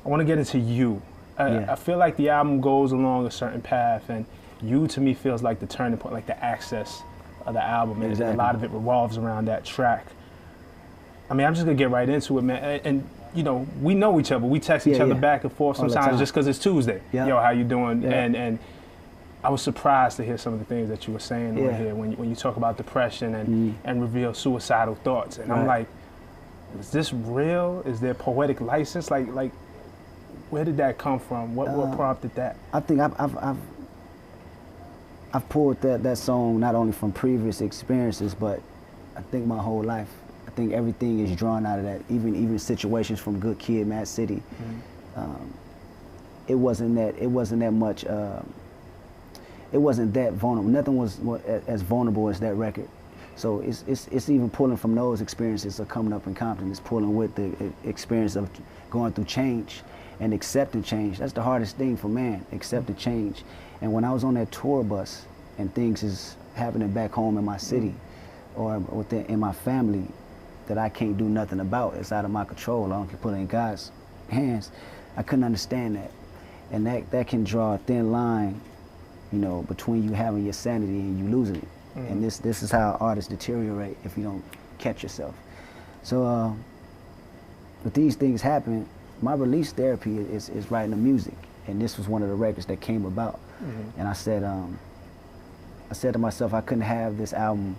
I want to get into you. I feel like the album goes along a certain path, and you to me feels like the turning point, like the access of the album. And a lot of it revolves around that track. I mean, I'm just gonna get right into it, man. And you know, we know each other. We text each other back and forth sometimes just because it's Tuesday. Yo, how you doing? And I was surprised to hear some of the things that you were saying over here when you talk about depression and reveal suicidal thoughts. And I'm like, is this real? Is there poetic license? Like, where did that come from? What prompted that? I think I've pulled that song not only from previous experiences, but I think my whole life. I think everything is drawn out of that. Even situations from Good Kid, Mad City. It wasn't that much. It wasn't that vulnerable. Nothing was as vulnerable as that record. So it's even pulling from those experiences of coming up in Compton. It's pulling with the experience of going through change and accepting change. That's the hardest thing for man, accepting change. And when I was on that tour bus and things is happening back home in my city or in my family that I can't do nothing about, it's out of my control, I don't can put it in God's hands, I couldn't understand that. And that can draw a thin line, you know, between you having your sanity and you losing it. And this is how artists deteriorate if you don't catch yourself. So with these things happen, my release therapy is writing the music. And this was one of the records that came about. And I said to myself, I couldn't have this album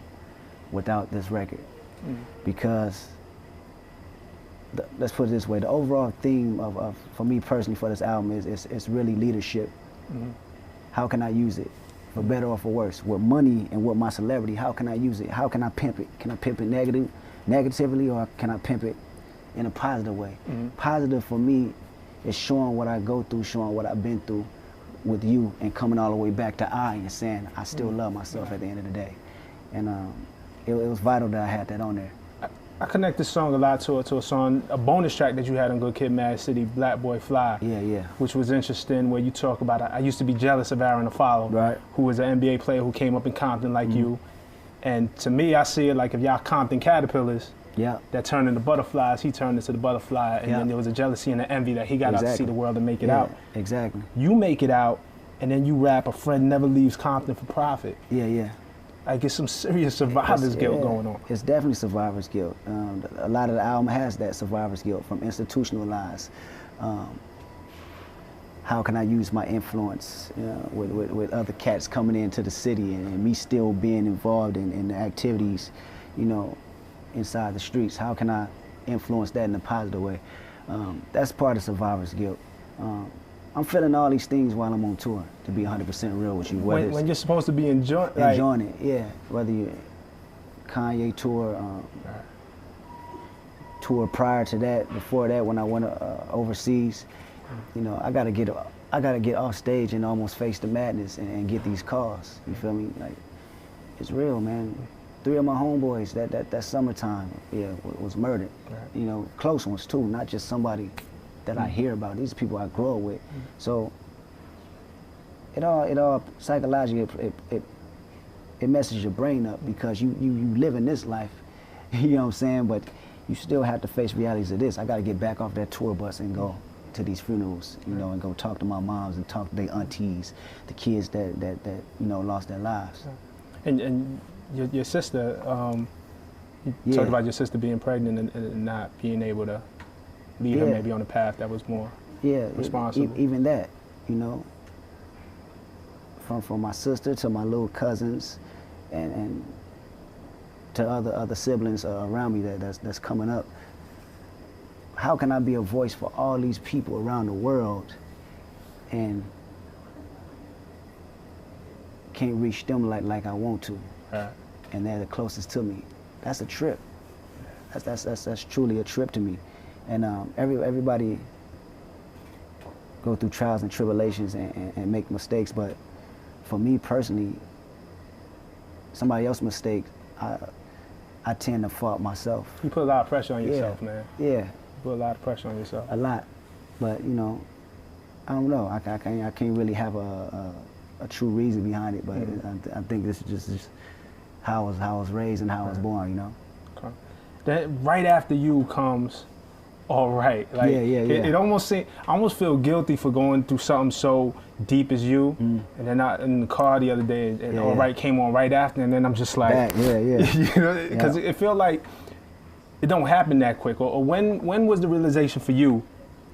without this record. Because, let's put it this way, the overall theme for me personally for this album is really leadership. How can I use it? For better or for worse, with money and with my celebrity, how can I use it? How can I pimp it? Can I pimp it negatively, or can I pimp it in a positive way? Positive for me is showing what I go through, showing what I've been through with you, and coming all the way back to I and saying I still love myself at the end of the day. And it was vital that I had that on there. I connect this song a lot to a song, a bonus track that you had on Good Kid, Mad City, Black Boy Fly. Which was interesting, where you talk about, I used to be jealous of Aaron Affollow, who was an NBA player who came up in Compton like you. And to me, I see it like if y'all Compton caterpillars that turned into butterflies, he turned into the butterfly, and then there was a jealousy and an envy that he got out to see the world and make it out. Exactly. You make it out, and then you rap, a friend never leaves Compton for profit. Like, it's some serious survivor's guilt going on. It's definitely survivor's guilt. A lot of the album has that survivor's guilt from institutionalized. How can I use my influence with other cats coming into the city and me still being involved in the activities, you know, inside the streets? How can I influence that in a positive way? That's part of survivor's guilt. I'm feeling all these things while I'm on tour, to be 100% real with you. When you're supposed to be enjoying it, whether you Kanye tour, tour prior to that, before that, when I went overseas, you know, I gotta get off stage and almost face the madness and get these calls. You feel me? Like, it's real, man. 3 of my homeboys that summertime, was murdered. You know, close ones too, not just somebody that I hear about. These are people I grow up with. So it all psychologically, it messes your brain up, because you live in this life, you know what I'm saying, but you still have to face realities of this. I gotta get back off that tour bus and go to these funerals, you know, and go talk to my moms and talk to their aunties, the kids that you know, lost their lives. And your sister, you talked about your sister being pregnant and not being able to lead her maybe on a path that was more responsible. Even that, you know, from my sister to my little cousins and to other siblings around me that's coming up. How can I be a voice for all these people around the world and can't reach them like I want to? And they're the closest to me. That's a trip. That's truly a trip to me. And everybody go through trials and tribulations and make mistakes, but for me personally, somebody else's mistake, I tend to fault myself. You put a lot of pressure on yourself, man. You put a lot of pressure on yourself. A lot, but you know, I don't know. I can't really have a true reason behind it, but I think this is just how I was raised and how I was born, you know. Okay. Then right after you comes all right. Like, it almost seems, I almost feel guilty for going through something so deep as you, and then in the car the other day, and all right came on right after, and then I'm just like, you know, because it feel like it don't happen that quick. Or when was the realization for you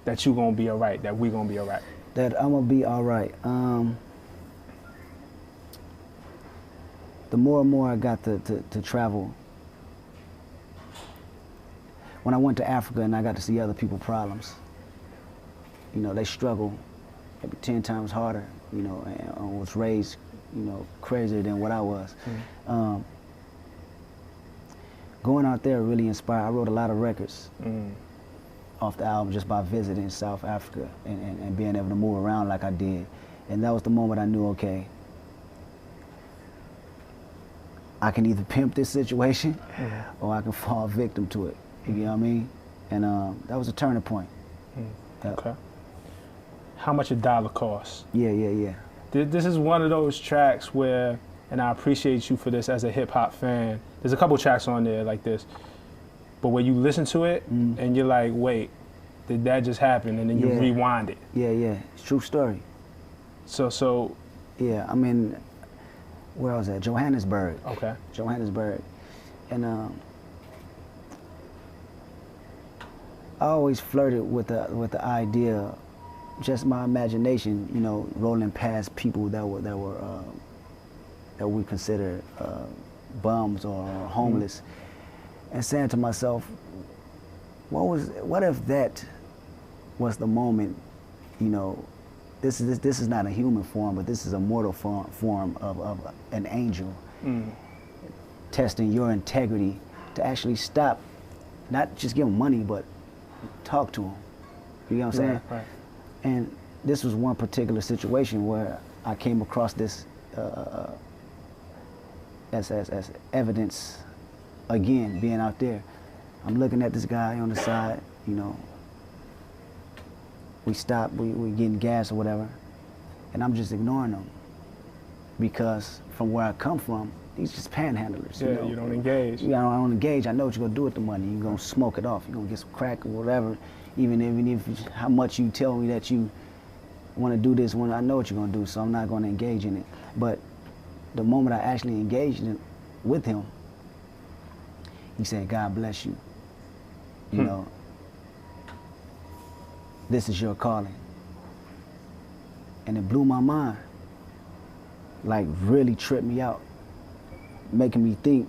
that you gonna be all right, that we gonna be all right? That I'm gonna be all right. The more and more I got to travel, when I went to Africa and I got to see other people's problems, you know, they struggle maybe 10 times harder, you know, and I was raised, you know, crazier than what I was. Going out there really inspired. I wrote a lot of records off the album just by visiting South Africa and being able to move around like I did. And that was the moment I knew, okay, I can either pimp this situation or I can fall victim to it. You know what I mean? And that was a turning point. Okay. How much a dollar costs? Yeah. This is one of those tracks where, and I appreciate you for this as a hip hop fan, there's a couple tracks on there like this, but when you listen to it and you're like, wait, did that just happen? And then you rewind it. Yeah. It's a true story. So. Yeah, I mean, where I was at? Johannesburg. Okay. Johannesburg. And I always flirted with the idea, just my imagination, you know, rolling past people that we consider bums or homeless, and saying to myself, what if that was the moment, you know, this is not a human form, but this is a mortal form of an angel testing your integrity to actually stop, not just give them money, but talk to them. You know what I'm saying? Right. And this was one particular situation where I came across this as evidence, again, being out there. I'm looking at this guy on the side, you know. We stop, we getting gas or whatever, and I'm just ignoring them because from where I come from, these just panhandlers. Yeah, you know? You don't engage. Yeah, I don't engage. I know what you're gonna do with the money. You're gonna smoke it off. You're gonna get some crack or whatever. Even if how much you tell me that you want to do this, when I know what you're gonna do, so I'm not gonna engage in it. But the moment I actually engaged with him, he said, "God bless you. You know, this is your calling." And it blew my mind, like really tripped me out, making me think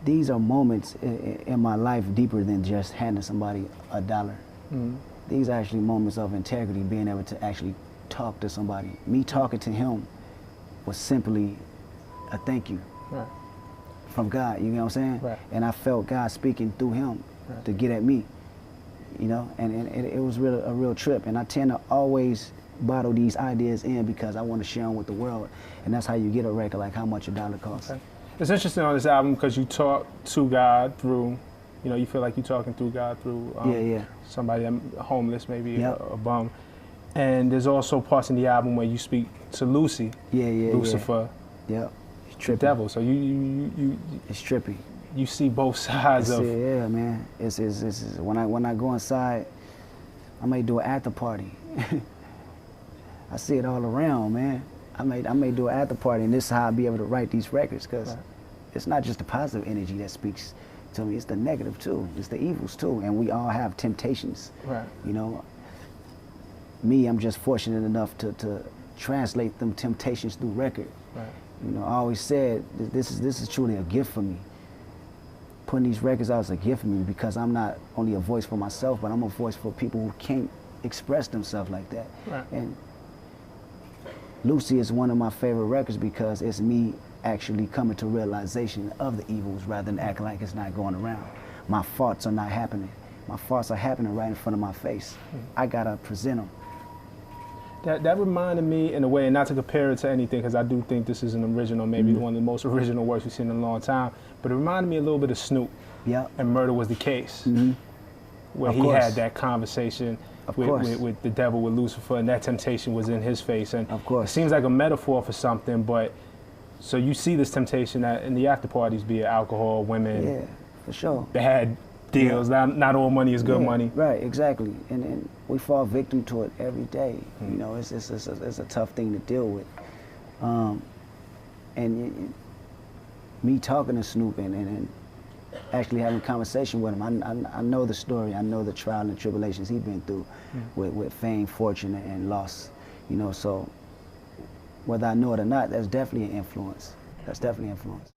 these are moments in my life deeper than just handing somebody a dollar. These are actually moments of integrity, being able to actually talk to somebody. Me talking to him was simply a thank you from God, you know what I'm saying? Right. And I felt God speaking through him to get at me, you know, and it was really a real trip. And I tend to always bottle these ideas in because I want to share them with the world. And that's how you get a record, like how much a dollar costs. Okay. It's interesting on this album because you talk to God through, you know, you feel like you're talking through God through somebody homeless, maybe a bum. And there's also parts in the album where you speak to Lucy, Lucifer, the devil. So you it's trippy. You see both sides of. Yeah, man. It's when I go inside, I may do an after party. I see it all around, man. I may do an after party, and this is how I'll be able to write these records, because it's not just the positive energy that speaks to me, it's the negative too, it's the evils too, and we all have temptations. Right. You know, me, I'm just fortunate enough to translate them temptations through record. Right. You know, I always said this is truly a gift for me. Putting these records out is a gift for me because I'm not only a voice for myself, but I'm a voice for people who can't express themselves like that. Right. And Lucy is one of my favorite records because it's me actually coming to realization of the evils rather than acting like it's not going around. My thoughts are not happening. My thoughts are happening right in front of my face. I gotta present them. That reminded me in a way, and not to compare it to anything, because I do think this is an original, maybe one of the most original works we've seen in a long time, but it reminded me a little bit of Snoop. Yeah. And Murder Was the Case, where he had that conversation with the devil, with Lucifer, and that temptation was in his face. And it seems like a metaphor for something, but so you see this temptation that in the after parties, be it alcohol, women, for sure, bad deals. Not all money is good money. Right, exactly. And we fall victim to it every day. You know, it's a tough thing to deal with. And me talking to Snoop and actually having a conversation with him, I know the story. I know the trial and tribulations he's been through with fame, fortune, and loss. You know, so whether I know it or not, that's definitely an influence. That's definitely an influence.